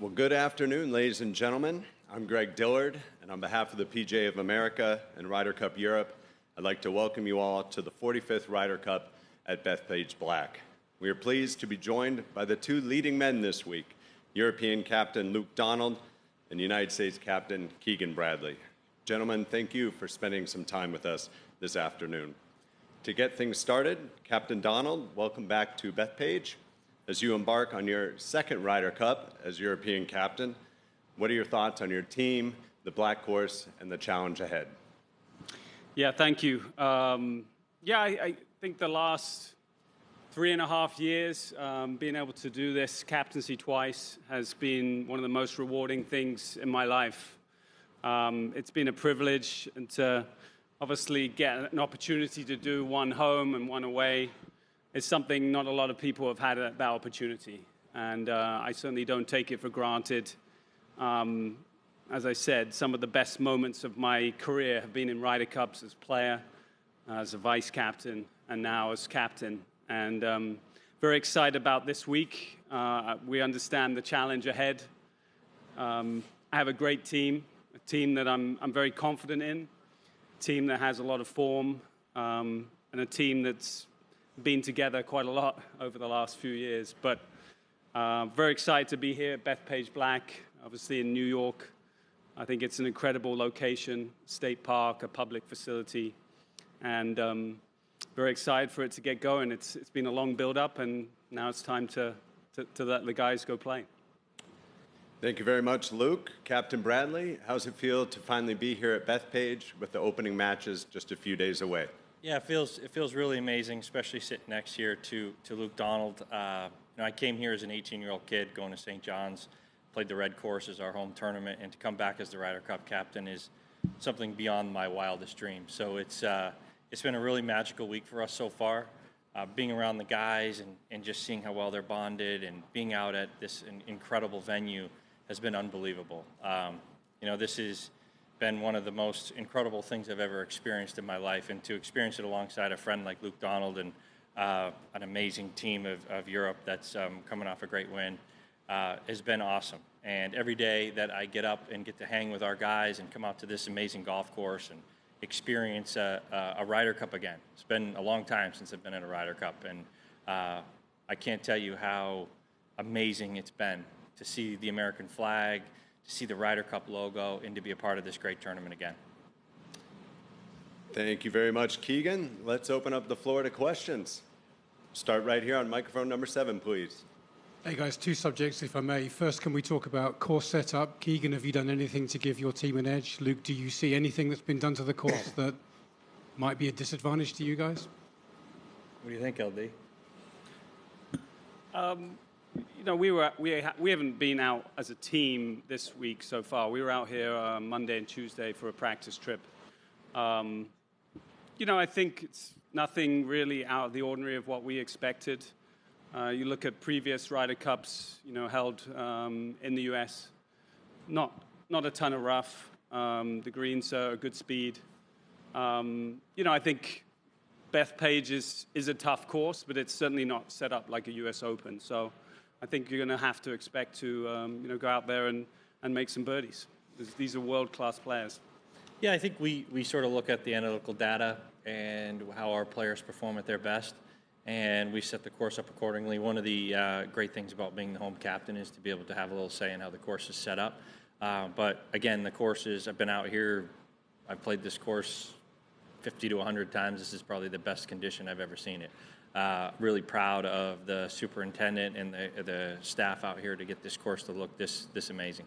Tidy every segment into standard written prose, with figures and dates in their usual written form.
Well, good afternoon, ladies and gentlemen. I'm Greg Dillard, and on behalf of the PGA of America and Ryder Cup Europe, I'd like to welcome you all to the 45th Ryder Cup at Bethpage Black. We are pleased to be joined by the two leading men this week, European captain Luke Donald and United States captain Keegan Bradley. Gentlemen, thank you for spending some time with us this afternoon. To get things started, Captain Donald, welcome back to Bethpage. As you embark on your second Ryder Cup as European captain, what are your thoughts on your team, the black course, and the challenge ahead? Yeah, thank you. I think the last 3.5 years, being able to do this captaincy twice has been one of the most rewarding things in my life. It's been a privilege and to obviously get an opportunity to do one home and one away. It's something not a lot of people have had that opportunity, and I certainly don't take it for granted. As I said, some of the best moments of my career have been in Ryder Cups as player, as a vice captain, and now as captain. And very excited about this week. We understand the challenge ahead. I have a great team, a team that I'm very confident in, a team that has a lot of form, and a team that's been together quite a lot over the last few years. But very excited to be here at Bethpage Black, obviously in New York. I think it's an incredible location, state park, a public facility, and very excited for it to get going. It's been a long build-up, and now it's time to let the guys go play. Thank you very much, Luke. Captain Bradley, how's it feel to finally be here at Bethpage with the opening matches just a few days away? Yeah, it feels really amazing, especially sitting next here to Luke Donald. I came here as an 18-year-old kid going to St. John's, played the red course as our home tournament, and to come back as the Ryder Cup captain is something beyond my wildest dreams. So it's been a really magical week for us so far. Being around the guys and just seeing how well they're bonded and being out at this incredible venue has been unbelievable. This has been one of the most incredible things I've ever experienced in my life, and to experience it alongside a friend like Luke Donald and an amazing team of Europe that's coming off a great win has been awesome. And every day that I get up and get to hang with our guys and come out to this amazing golf course and experience a Ryder Cup again. It's been a long time since I've been in a Ryder Cup, and I can't tell you how amazing it's been to see the American flag, to see the Ryder Cup logo, and to be a part of this great tournament again. Thank you very much, Keegan. Let's open up the floor to questions. Start right here on microphone number 7, please. Hey guys, 2 subjects if I may. First, can we talk about course setup? Keegan, have you done anything to give your team an edge? Luke, do you see anything that's been done to the course that might be a disadvantage to you guys? What do you think, LD? We haven't been out as a team this week so far. We were out here Monday and Tuesday for a practice trip. I think it's nothing really out of the ordinary of what we expected. You look at previous Ryder Cups, held in the U.S., not a ton of rough. The greens are a good speed. I think Bethpage is a tough course, but it's certainly not set up like a U.S. Open. So I think you're going to have to expect to go out there and make some birdies. These are world-class players. Yeah, I think we sort of look at the analytical data and how our players perform at their best, and we set the course up accordingly. One of the great things about being the home captain is to be able to have a little say in how the course is set up. But again, the courses, I've been out here, I've played this course 50 to 100 times. This is probably the best condition I've ever seen it. Really proud of the superintendent and the staff out here to get this course to look this amazing.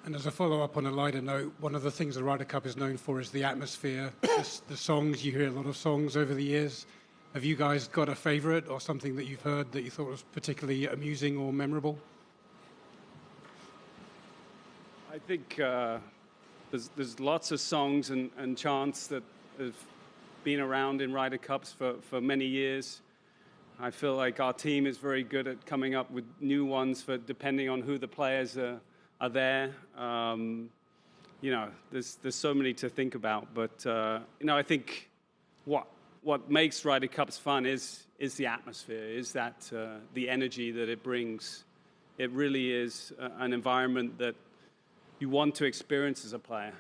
And as a follow-up on a lighter note, one of the things the Ryder Cup is known for is the atmosphere, the songs. You hear a lot of songs over the years. Have you guys got a favorite or something that you've heard that you thought was particularly amusing or memorable? I think there's lots of songs and chants that have been around in Ryder Cups for many years. I feel like our team is very good at coming up with new ones for depending on who the players are there. There's so many to think about, but I think what makes Ryder Cups fun is the atmosphere, is that the energy that it brings, It really is an environment that you want to experience as a player,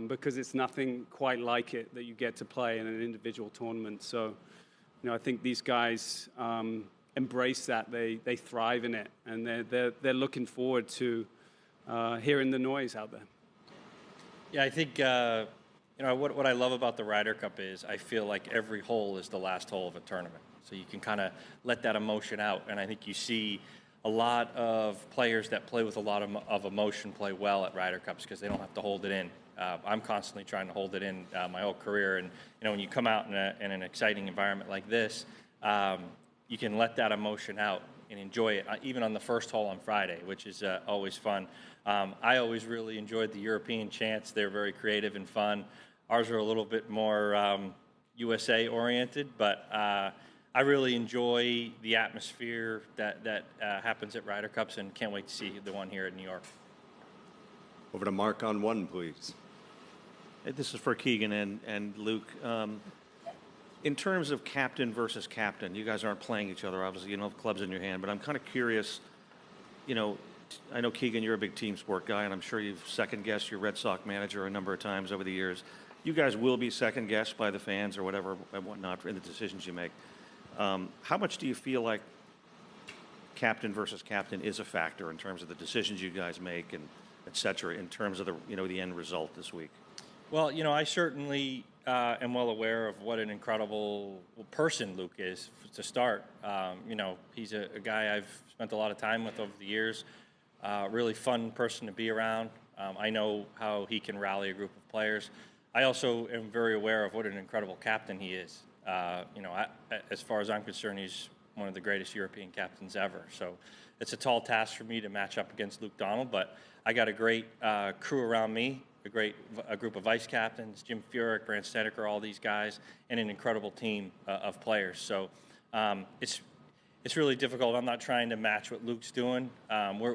because it's nothing quite like it that you get to play in an individual tournament. So, I think these guys embrace that. They thrive in it, and they're looking forward to hearing the noise out there. Yeah, I think what I love about the Ryder Cup is I feel like every hole is the last hole of a tournament. So you can kind of let that emotion out, and I think you see a lot of players that play with a lot of emotion play well at Ryder Cups because they don't have to hold it in. I'm constantly trying to hold it in my whole career, and when you come out in an exciting environment like this, you can let that emotion out and enjoy it, even on the first hole on Friday, which is always fun. I always really enjoyed the European chants. They're very creative and fun. Ours are a little bit more USA oriented, but I really enjoy the atmosphere that happens at Ryder Cups, and can't wait to see the one here in New York. Over to Mark on one, please. This is for Keegan and Luke. In terms of captain versus captain, you guys aren't playing each other, obviously. You don't have clubs in your hand, but I'm kind of curious. I know, Keegan, you're a big team sport guy, and I'm sure you've second-guessed your Red Sox manager a number of times over the years. You guys will be second-guessed by the fans or whatever and whatnot in the decisions you make. How much do you feel like captain versus captain is a factor in terms of the decisions you guys make and et cetera, in terms of the end result this week? Well, I certainly am well aware of what an incredible person Luke is to start. He's a guy I've spent a lot of time with over the years. Really fun person to be around. I know how he can rally a group of players. I also am very aware of what an incredible captain he is. As far as I'm concerned, he's one of the greatest European captains ever. So it's a tall task for me to match up against Luke Donald, but I got a great crew around me, a group of vice captains, Jim Furyk, Brandt Snedeker, all these guys, and an incredible team of players. So it's really difficult. I'm not trying to match what Luke's doing.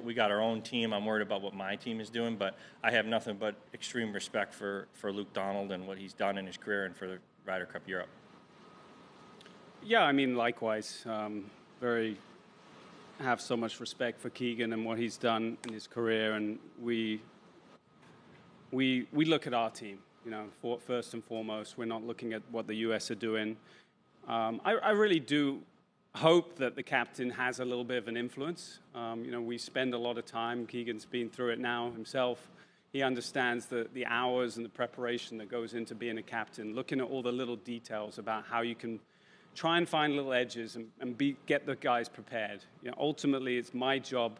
We got our own team. I'm worried about what my team is doing, but I have nothing but extreme respect for Luke Donald and what he's done in his career and for the Ryder Cup Europe. Yeah, likewise. Have so much respect for Keegan and what he's done in his career, and we look at our team. First and foremost, we're not looking at what the U.S. are doing. I really do hope that the captain has a little bit of an influence. We spend a lot of time. Keegan's been through it now himself. He understands the hours and the preparation that goes into being a captain, looking at all the little details about how you can try and find little edges and get the guys prepared. Ultimately, it's my job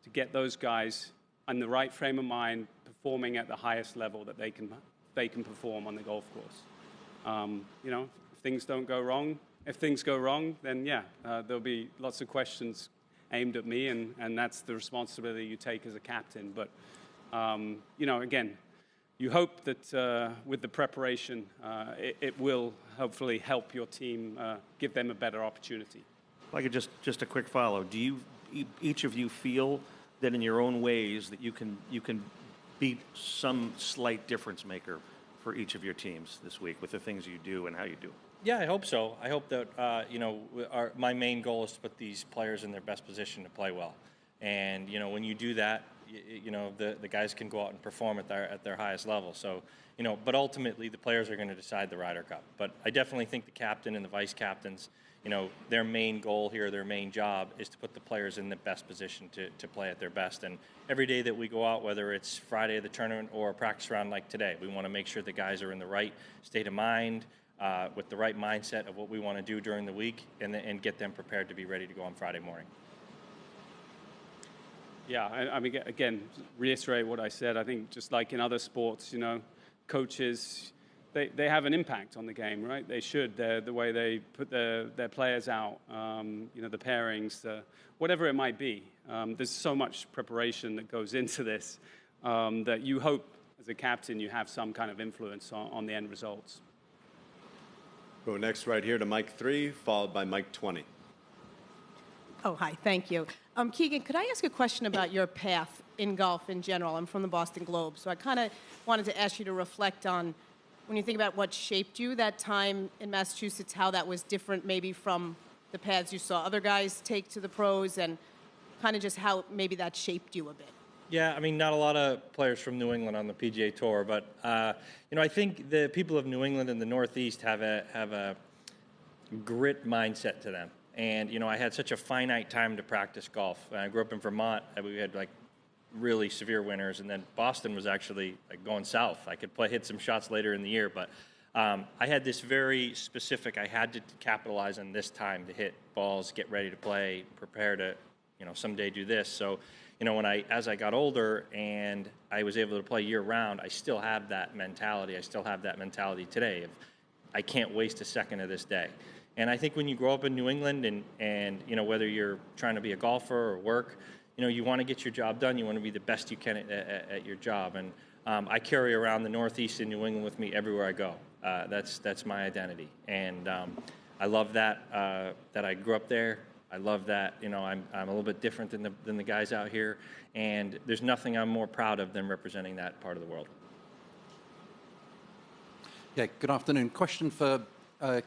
to get those guys in the right frame of mind, performing at the highest level that they can perform on the golf course. If things don't go wrong, if things go wrong, then there'll be lots of questions aimed at me, and that's the responsibility you take as a captain. But again, you hope that with the preparation, it will hopefully help your team, give them a better opportunity. If I could just a quick follow. Do you each of you feel that in your own ways that you can be some slight difference maker for each of your teams this week with the things you do and how you do it? Yeah, I hope so. I hope that my main goal is to put these players in their best position to play well, and when you do that, the guys can go out and perform at their highest level. So but ultimately the players are going to decide the Ryder Cup. But I definitely think the captain and the vice captains, their main goal here, their main job is to put the players in the best position to play at their best. And every day that we go out, whether it's Friday of the tournament or a practice round like today, we want to make sure the guys are in the right state of mind, with the right mindset of what we want to do during the week, and get them prepared to be ready to go on Friday morning. Yeah, again, reiterate what I said. I think just like in other sports, coaches, they have an impact on the game, right? They should. The way they put their players out, the pairings, whatever it might be. There's so much preparation that goes into this that you hope, as a captain, you have some kind of influence on the end results. Go next right here to Mike 3, followed by Mike 20. Oh, hi. Thank you. Keegan, could I ask a question about your path in golf in general? I'm from the Boston Globe, so I kind of wanted to ask you to reflect on, when you think about what shaped you that time in Massachusetts, how that was different maybe from the paths you saw other guys take to the pros, and kind of just how maybe that shaped you a bit. Yeah, I mean, not a lot of players from New England on the PGA Tour, but I think the people of New England and the Northeast have a grit mindset to them. And I had such a finite time to practice golf. I grew up in Vermont. We had like really severe winters, and then Boston was actually like going south. I could hit some shots later in the year, but I had this very specific. I had to capitalize on this time to hit balls, get ready to play, prepare to someday do this. So. As I got older and I was able to play year round, I still have that mentality. I still have that mentality today of I can't waste a second of this day. And I think when you grow up in New England and whether you're trying to be a golfer or work, you want to get your job done. You want to be the best you can at your job. And I carry around the Northeast in New England with me everywhere I go. That's my identity. And I love that I grew up there. I love that, I'm a little bit different than the guys out here, and there's nothing I'm more proud of than representing that part of the world. Yeah, good afternoon. Question for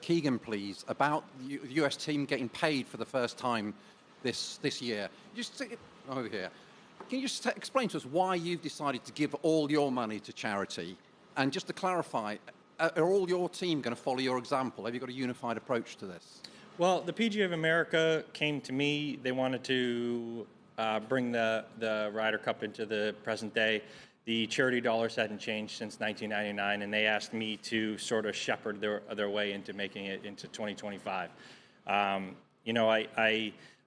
Keegan, please, about the U.S. team getting paid for the first time this year. Just over here. Can you just explain to us why you've decided to give all your money to charity? And just to clarify, are all your team going to follow your example? Have you got a unified approach to this? Well, the PGA of America came to me. They wanted to bring the Ryder Cup into the present day. The charity dollars hadn't changed since 1999, and they asked me to sort of shepherd their way into making it into 2025. I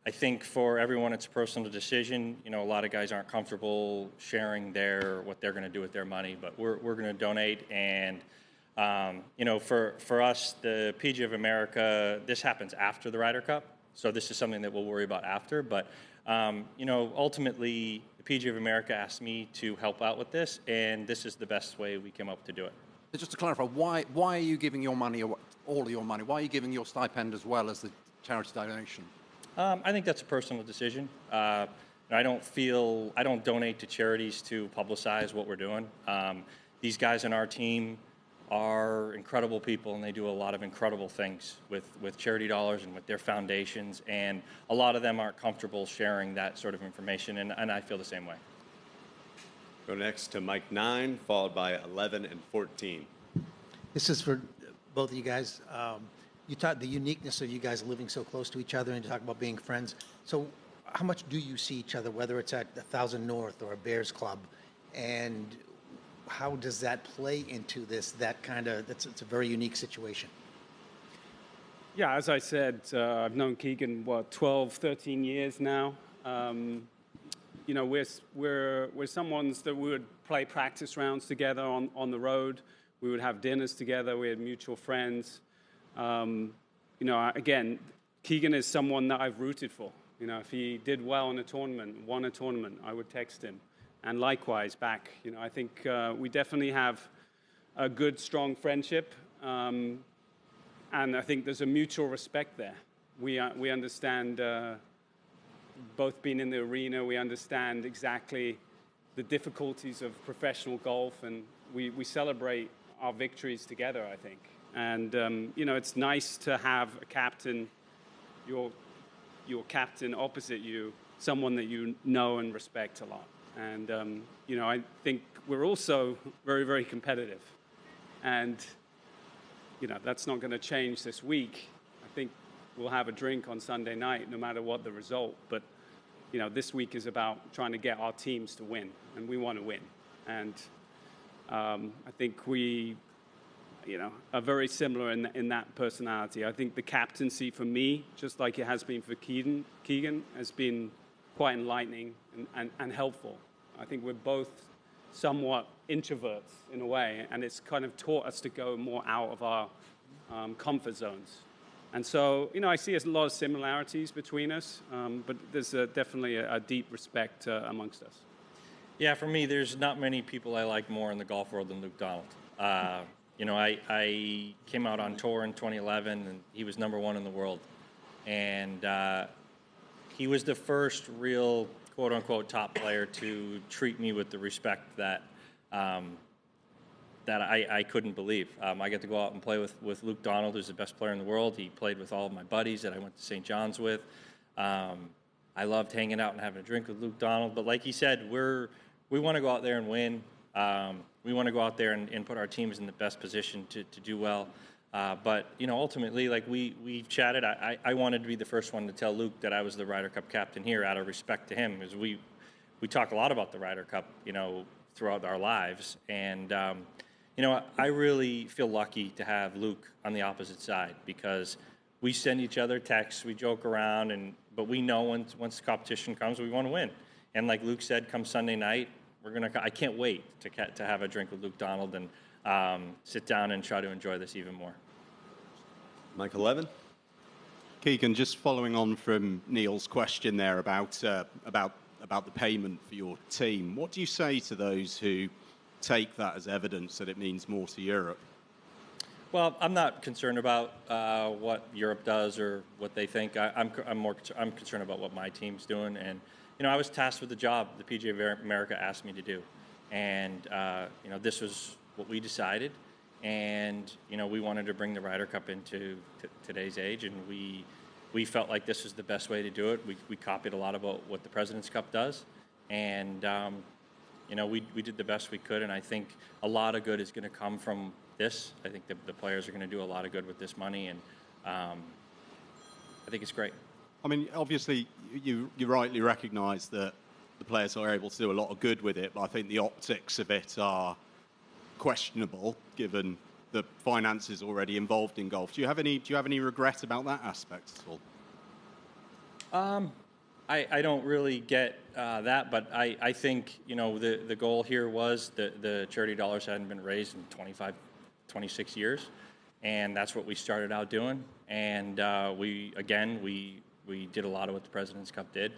think for everyone it's a personal decision. A lot of guys aren't comfortable sharing what they're going to do with their money, but we're going to donate. And for us, the PGA of America, this happens after the Ryder Cup, so this is something that we'll worry about after. But, ultimately, the PGA of America asked me to help out with this, and this is the best way we came up to do it. So just to clarify, why are you giving your money, all of your money? Why are you giving your stipend as well as the charity donation? I think that's a personal decision. I don't donate to charities to publicize what we're doing. These guys on our team are incredible people, and they do a lot of incredible things with charity dollars and with their foundations, and a lot of them aren't comfortable sharing that sort of information, and I feel the same way. Go next to Mike 9, followed by 11 and 14. This is for both of you guys. You talked the uniqueness of you guys living so close to each other, and you talk about being friends. So how much do you see each other, whether it's at 1,000 North or a Bears Club, and how does that play into this? It's a very unique situation. Yeah, as I said, I've known Keegan, 12, 13 years now. We're someones that we would play practice rounds together on the road. We would have dinners together. We had mutual friends. Again, Keegan is someone that I've rooted for. If he did well in a tournament, won a tournament, I would text him. And likewise back. I think we definitely have a good, strong friendship. And I think there's a mutual respect there. We understand, both being in the arena, we understand exactly the difficulties of professional golf, and we celebrate our victories together, I think. And, it's nice to have a captain, your captain opposite you, someone that you know and respect a lot. And, I think we're also very, very competitive. And, that's not going to change this week. I think we'll have a drink on Sunday night, no matter what the result. But, this week is about trying to get our teams to win, and we want to win. And I think we, are very similar in that personality. I think the captaincy for me, just like it has been for Keegan has been quite enlightening and helpful. I think we're both somewhat introverts in a way, and it's kind of taught us to go more out of our comfort zones. And so, I see a lot of similarities between us, but there's definitely a deep respect amongst us. Yeah, for me, there's not many people I like more in the golf world than Luke Donald. I came out on tour in 2011, and he was #1 in the world. And he was the first real, quote-unquote, top player to treat me with the respect that I couldn't believe. I get to go out and play with Luke Donald, who's the best player in the world. He played with all of my buddies that I went to St. John's with. I loved hanging out and having a drink with Luke Donald. But like he said, we want to go out there and win. We want to go out there and put our teams in the best position to do well. But, ultimately, like we chatted, I wanted to be the first one to tell Luke that I was the Ryder Cup captain here out of respect to him, because we talk a lot about the Ryder Cup, throughout our lives. And, I really feel lucky to have Luke on the opposite side, because we send each other texts, we joke around, but we know once the competition comes, we want to win. And like Luke said, come Sunday night, I can't wait to have a drink with Luke Donald and sit down and try to enjoy this even more. Mike 11. Keegan, just following on from Neil's question there about the payment for your team, what do you say to those who take that as evidence that it means more to Europe? Well, I'm not concerned about what Europe does or what they think. I'm concerned about what my team's doing, and I was tasked with the job the PGA of America asked me to do, and this was what we decided, and we wanted to bring the Ryder Cup into today's age, and we felt like this was the best way to do it. We copied a lot about what the President's Cup does, and we did the best we could, and I think a lot of good is going to come from this. I think the players are going to do a lot of good with this money, and I think it's great. I mean, obviously, you rightly recognise that the players are able to do a lot of good with it, but I think the optics of it are questionable, given the finances already involved in golf. Do you have any regret about that aspect at all? I don't really get that, but I think the goal here was the charity dollars hadn't been raised in 26 years, and that's what we started out doing. And we did a lot of what the President's Cup did,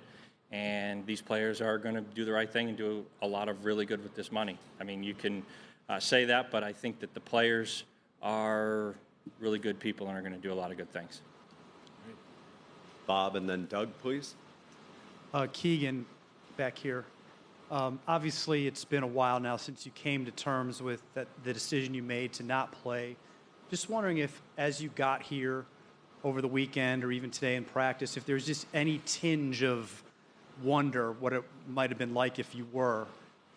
and these players are going to do the right thing and do a lot of really good with this money. I mean, you can say that, but I think that the players are really good people and are going to do a lot of good things. Bob and then Doug, please. Keegan, back here. Obviously, it's been a while now since you came to terms with the decision you made to not play. Just wondering if, as you got here over the weekend or even today in practice, if there's just any tinge of wonder what it might have been like if you were,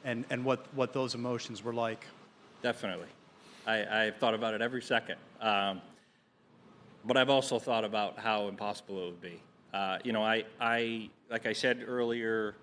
and what those emotions were like. Definitely. I've thought about it every second. But I've also thought about how impossible it would be. Like I said earlier,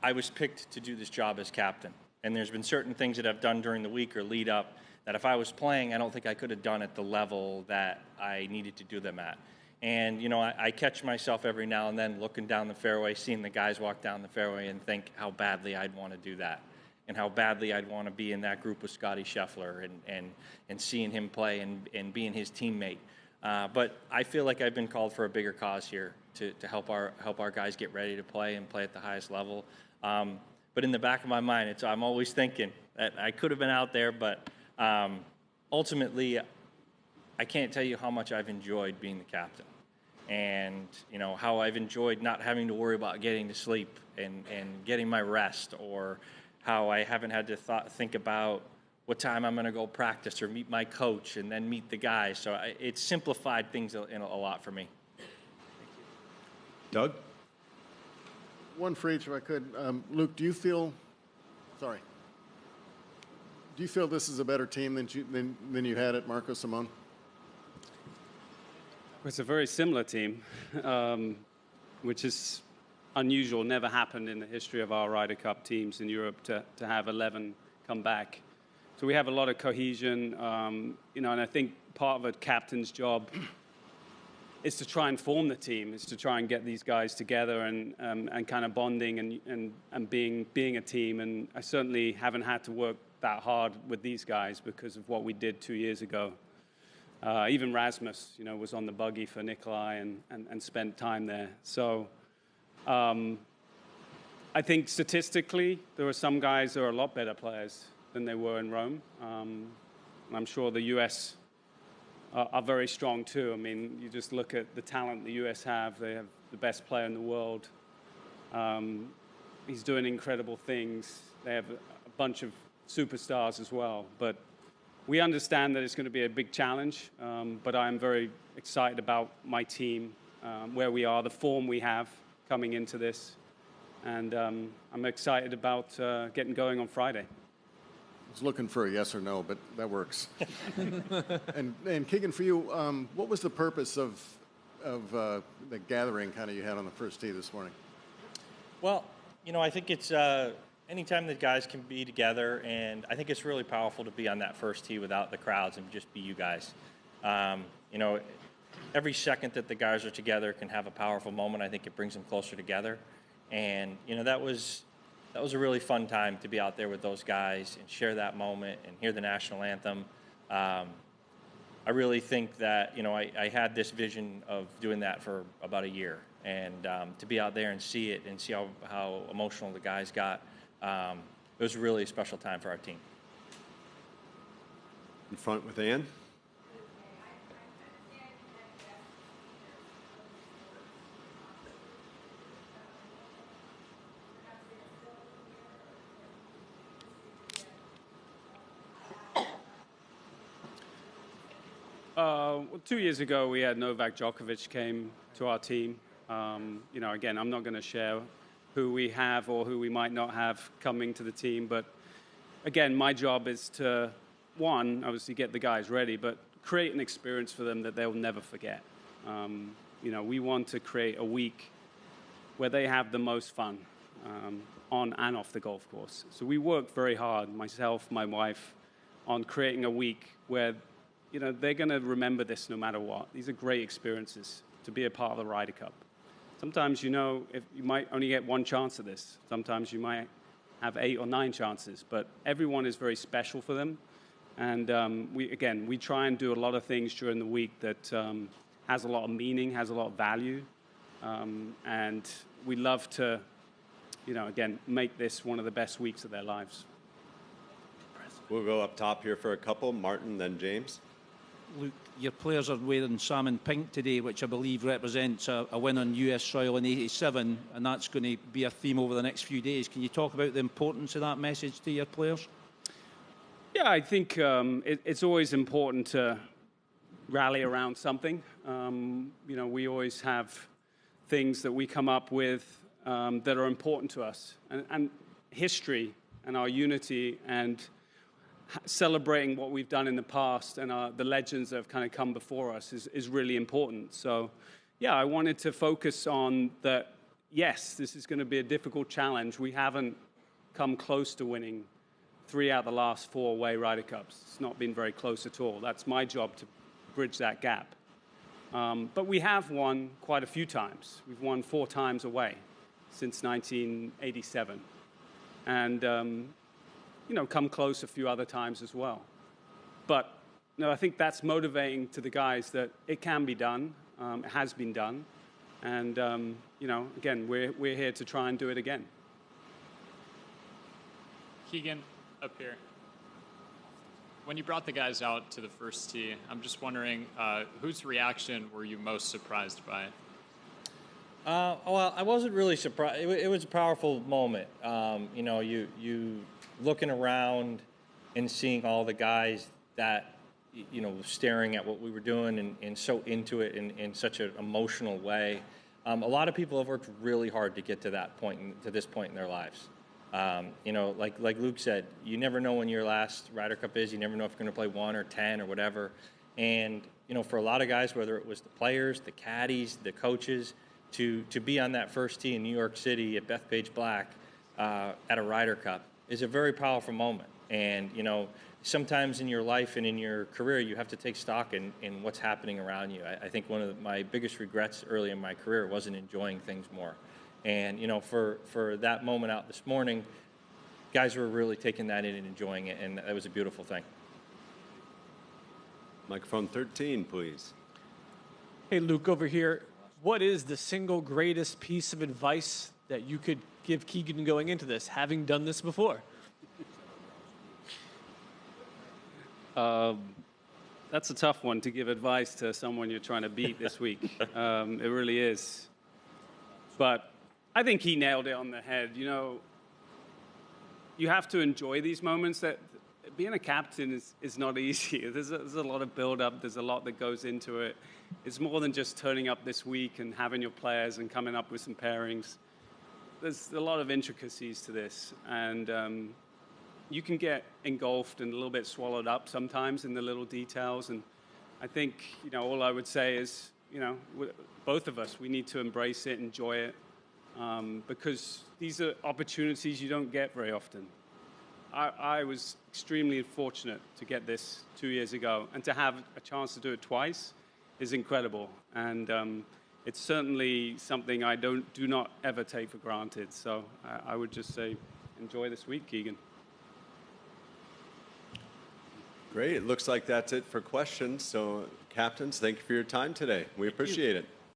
I was picked to do this job as captain. And there's been certain things that I've done during the week or lead up that if I was playing, I don't think I could have done at the level that I needed to do them at. And, I catch myself every now and then looking down the fairway, seeing the guys walk down the fairway and think how badly I'd want to do that. And how badly I'd want to be in that group with Scotty Scheffler and seeing him play and being his teammate. But I feel like I've been called for a bigger cause here to help our guys get ready to play and play at the highest level. But in the back of my mind, I'm always thinking that I could have been out there, but ultimately, I can't tell you how much I've enjoyed being the captain, and how I've enjoyed not having to worry about getting to sleep and getting my rest, or how I haven't had to think about what time I'm going to go practice or meet my coach and then meet the guys. So it's simplified things a lot for me. Doug? One for each, if I could. Luke, do you feel this is a better team than you had at Marco Simone? It's a very similar team, which is unusual. Never happened in the history of our Ryder Cup teams in Europe to have 11 come back. So we have a lot of cohesion, and I think part of a captain's job is to try and form the team, is to try and get these guys together and kind of bonding and being a team. And I certainly haven't had to work that hard with these guys because of what we did 2 years ago. Even Rasmus, was on the buggy for Nikolai and spent time there. So I think statistically, there are some guys who are a lot better players than they were in Rome. I'm sure the U.S. are very strong too. I mean, you just look at the talent the U.S. have. They have the best player in the world. He's doing incredible things. They have a bunch of superstars as well. But we understand that it's going to be a big challenge. But I'm very excited about my team, where we are, the form we have coming into this. And I'm excited about getting going on Friday. I was looking for a yes or no, but that works. and Keegan, for you, what was the purpose of the gathering kind of you had on the first tee this morning? Well, I think it's anytime that guys can be together, and I think it's really powerful to be on that first tee without the crowds and just be you guys. Every second that the guys are together can have a powerful moment. I think it brings them closer together. And, that was a really fun time to be out there with those guys and share that moment and hear the national anthem. I really think that, I had this vision of doing that for about a year. And to be out there and see it and see how emotional the guys got, it was really a special time for our team. In front with Ann. Well, 2 years ago, we had Novak Djokovic came to our team. Again, I'm not going to share who we have or who we might not have coming to the team. But again, my job is to, one, obviously get the guys ready, but create an experience for them that they'll never forget. We want to create a week where they have the most fun on and off the golf course. So we work very hard, myself, my wife, on creating a week where they're going to remember this no matter what. These are great experiences to be a part of the Ryder Cup. Sometimes, if you might only get one chance at this. Sometimes you might have 8 or 9 chances, but everyone is very special for them. And we try and do a lot of things during the week that has a lot of meaning, has a lot of value. And we love to, make this one of the best weeks of their lives. We'll go up top here for a couple. Martin, then James. Luke, your players are wearing salmon pink today, which I believe represents a win on US soil in '87, and that's going to be a theme over the next few days. Can you talk about the importance of that message to your players? Yeah, I think it's always important to rally around something. We always have things that we come up with that are important to us. And history and our unity and celebrating what we've done in the past and the legends that have kind of come before us is really important. So, yeah, I wanted to focus on that, yes, this is going to be a difficult challenge. We haven't come close to winning 3 out of the last 4 away Ryder Cups. It's not been very close at all. That's my job to bridge that gap. But we have won quite a few times. We've won 4 times away since 1987. And come close a few other times as well. But I think that's motivating to the guys that it can be done. It has been done. And, again, we're here to try and do it again. Keegan, up here. When you brought the guys out to the first tee, I'm just wondering, whose reaction were you most surprised by? Well, I wasn't really surprised. It was a powerful moment. You looking around and seeing all the guys that, staring at what we were doing and so into it in such an emotional way. A lot of people have worked really hard to get to that point, to this point in their lives. Like Luke said, you never know when your last Ryder Cup is. You never know if you're going to play 1 or 10 or whatever. And, for a lot of guys, whether it was the players, the caddies, the coaches, to be on that first tee in New York City at Bethpage Black at a Ryder Cup is a very powerful moment. And, sometimes in your life and in your career, you have to take stock in what's happening around you. I think one of my biggest regrets early in my career wasn't enjoying things more. And, for that moment out this morning, guys were really taking that in and enjoying it, and that was a beautiful thing. Microphone 13, please. Hey, Luke, over here. What is the single greatest piece of advice that you could give Keegan going into this, having done this before? That's a tough one to give advice to someone you're trying to beat this week. It really is. But I think he nailed it on the head. You have to enjoy these moments. That being a captain is not easy. There's a lot of build-up. There's a lot that goes into it. It's more than just turning up this week and having your players and coming up with some pairings. There's a lot of intricacies to this, and you can get engulfed and a little bit swallowed up sometimes in the little details. And I think, all I would say is, both of us, we need to embrace it, enjoy it, because these are opportunities you don't get very often. I was extremely fortunate to get this 2 years ago, and to have a chance to do it twice is incredible. And it's certainly something I do not ever take for granted. So I would just say, enjoy this week, Keegan. Great. It looks like that's it for questions. So, captains, thank you for your time today. We appreciate it.